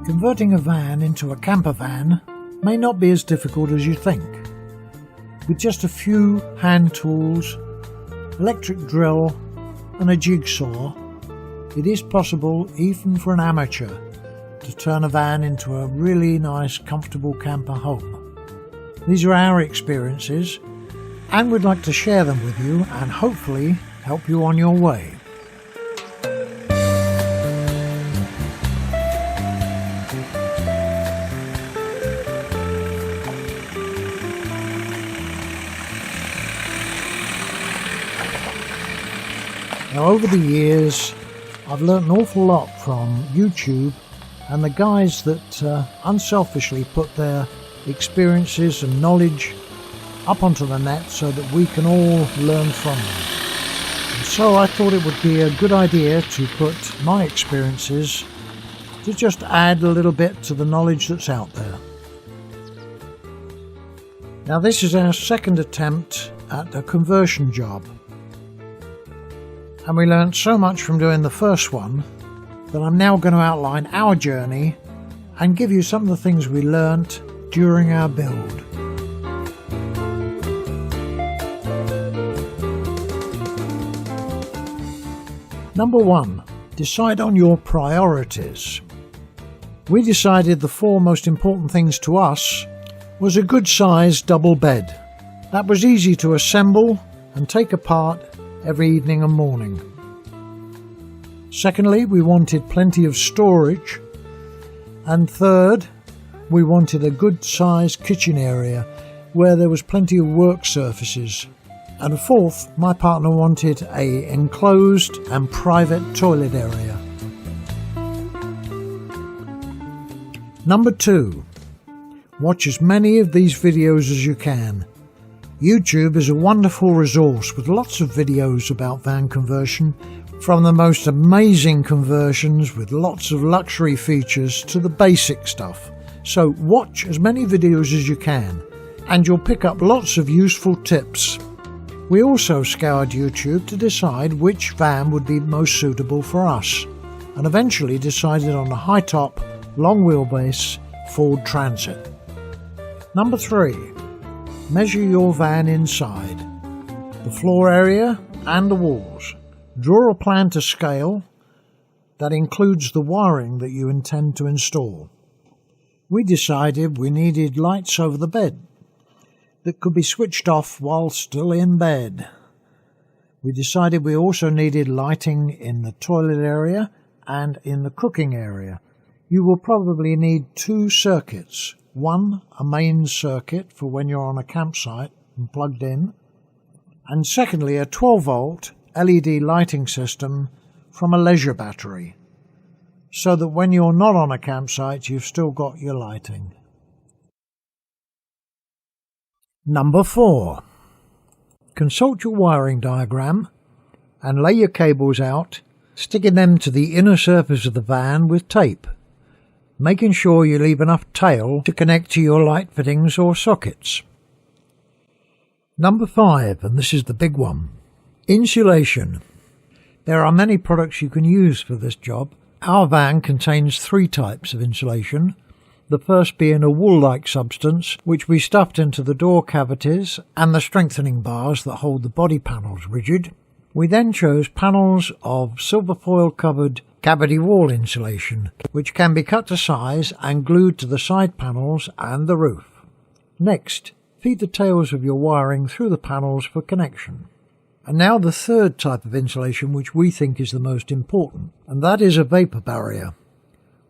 Converting a van into a camper van may not be as difficult as you think. With just a few hand tools, electric drill and a jigsaw, it is possible even for an amateur to turn a van into a really nice, comfortable camper home. These are our experiences, and we'd like to share them with you and hopefully help you on your way. Now, over the years, I've learnt an awful lot from YouTube and the guys that unselfishly put their experiences and knowledge up onto the net so that we can all learn from them. And so I thought it would be a good idea to put my experiences to just add a little bit to the knowledge that's out there. Now, this is our second attempt at a conversion job. And we learnt so much from doing the first one that I'm now going to outline our journey and give you some of the things we learnt during our build. Number 1. Decide on your priorities. We decided the 4 most important things to us was a good sized double bed. That was easy to assemble and take apart every evening and morning. Secondly, we wanted plenty of storage. And third, we wanted a good sized kitchen area where there was plenty of work surfaces. And fourth, my partner wanted an enclosed and private toilet area. Number 2, watch as many of these videos as you can. YouTube is a wonderful resource with lots of videos about van conversion, from the most amazing conversions with lots of luxury features to the basic stuff. So watch as many videos as you can and you'll pick up lots of useful tips. We also scoured YouTube to decide which van would be most suitable for us and eventually decided on a high-top, long wheelbase Ford Transit. Number 3. Measure your van inside, the floor area and the walls. Draw a plan to scale that includes the wiring that you intend to install. We decided we needed lights over the bed that could be switched off while still in bed. We decided we also needed lighting in the toilet area and in the cooking area. You will probably need 2 circuits. One, a main circuit for when you're on a campsite and plugged in, and secondly a 12-volt LED lighting system from a leisure battery, so that when you're not on a campsite you've still got your lighting. Number 4. Consult your wiring diagram and lay your cables out, sticking them to the inner surface of the van with tape, making sure you leave enough tail to connect to your light fittings or sockets. Number 5, and this is the big one. Insulation. There are many products you can use for this job. Our van contains 3 types of insulation, the first being a wool-like substance which we stuffed into the door cavities and the strengthening bars that hold the body panels rigid. We then chose panels of silver foil covered cavity wall insulation, which can be cut to size and glued to the side panels and the roof. Next, feed the tails of your wiring through the panels for connection. And now the third type of insulation which we think is the most important, and that is a vapour barrier,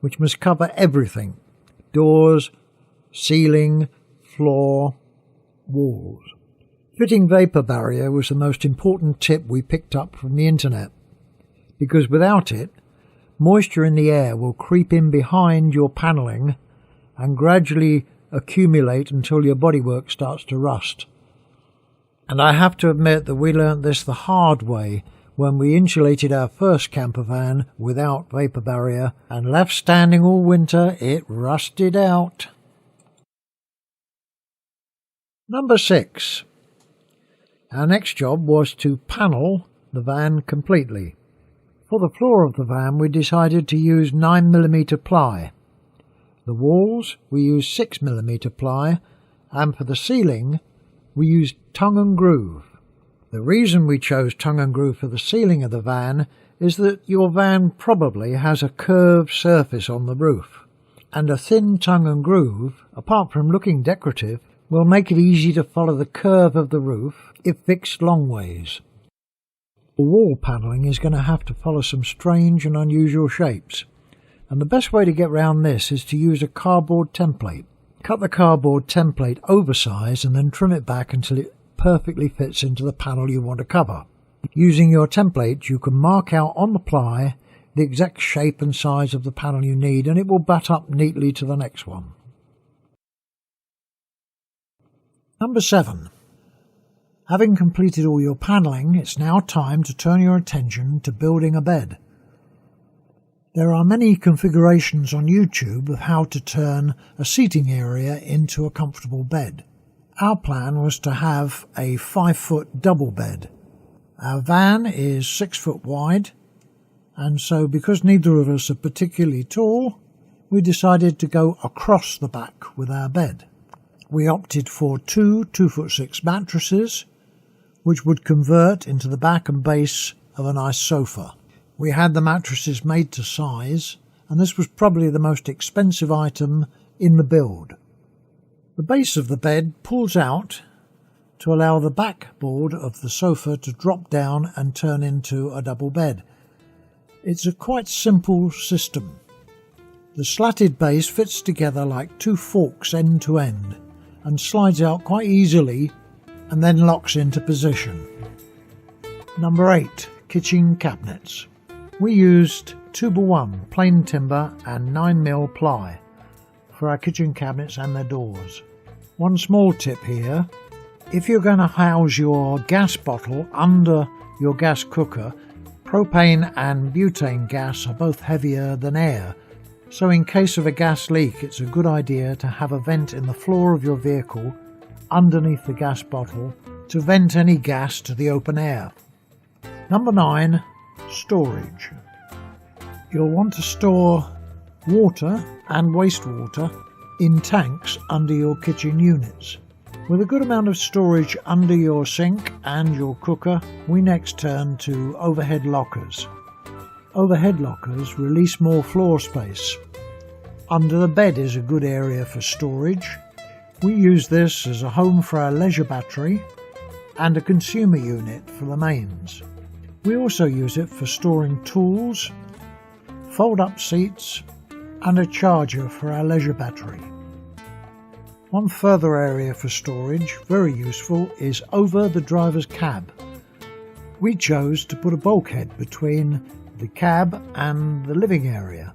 which must cover everything: doors, ceiling, floor, walls. Fitting vapour barrier was the most important tip we picked up from the internet, because without it, moisture in the air will creep in behind your panelling and gradually accumulate until your bodywork starts to rust. And I have to admit that we learnt this the hard way when we insulated our first camper van without vapour barrier and left standing all winter. It rusted out. Number 6. Our next job was to panel the van completely. For the floor of the van we decided to use 9mm ply. The walls we use 6mm ply, and for the ceiling we use tongue and groove. The reason we chose tongue and groove for the ceiling of the van is that your van probably has a curved surface on the roof, and a thin tongue and groove, apart from looking decorative, will make it easy to follow the curve of the roof if fixed long ways. The wall panelling is going to have to follow some strange and unusual shapes, and the best way to get round this is to use a cardboard template. Cut the cardboard template oversize and then trim it back until it perfectly fits into the panel you want to cover. Using your template, you can mark out on the ply the exact shape and size of the panel you need, and it will butt up neatly to the next one. Number 7. Having completed all your panelling, it's now time to turn your attention to building a bed. There are many configurations on YouTube of how to turn a seating area into a comfortable bed. Our plan was to have a 5-foot double bed. Our van is 6 foot wide, and so because neither of us are particularly tall, we decided to go across the back with our bed. We opted for two 2'6" mattresses, which would convert into the back and base of a nice sofa. We had the mattresses made to size, and this was probably the most expensive item in the build. The base of the bed pulls out to allow the backboard of the sofa to drop down and turn into a double bed. It's a quite simple system. The slatted base fits together like two forks end to end and slides out quite easily and then locks into position. Number 8. Kitchen cabinets. We used 2x1 plain timber and 9mm ply for our kitchen cabinets and their doors. One small tip here: if you're going to house your gas bottle under your gas cooker, propane and butane gas are both heavier than air, so in case of a gas leak it's a good idea to have a vent in the floor of your vehicle underneath the gas bottle to vent any gas to the open air. Number 9. Storage. You'll want to store water and wastewater in tanks under your kitchen units. With a good amount of storage under your sink and your cooker, we next turn to overhead lockers. Overhead lockers release more floor space. Under the bed is a good area for storage. We use this as a home for our leisure battery and a consumer unit for the mains. We also use it for storing tools, fold-up seats and a charger for our leisure battery. One further area for storage, very useful, is over the driver's cab. We chose to put a bulkhead between the cab and the living area.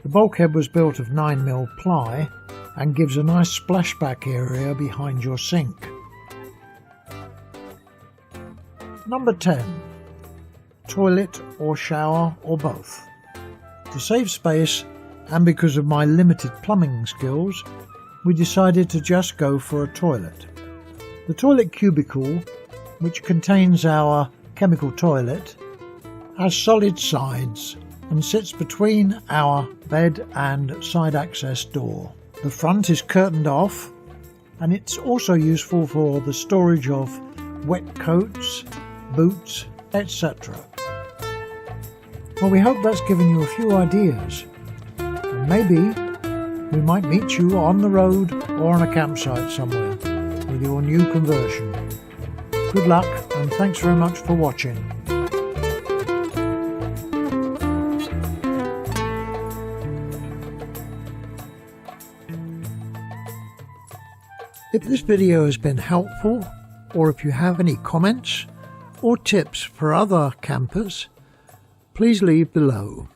The bulkhead was built of 9mm ply and gives a nice splashback area behind your sink. Number 10. Toilet or shower or both. To save space and because of my limited plumbing skills, we decided to just go for a toilet. The toilet cubicle, which contains our chemical toilet, has solid sides and sits between our bed and side access door. The front is curtained off, and it's also useful for the storage of wet coats, boots, etc. Well, we hope that's given you a few ideas, and maybe we might meet you on the road or on a campsite somewhere with your new conversion. Good luck, and thanks very much for watching. If this video has been helpful, or if you have any comments or tips for other campers, please leave below.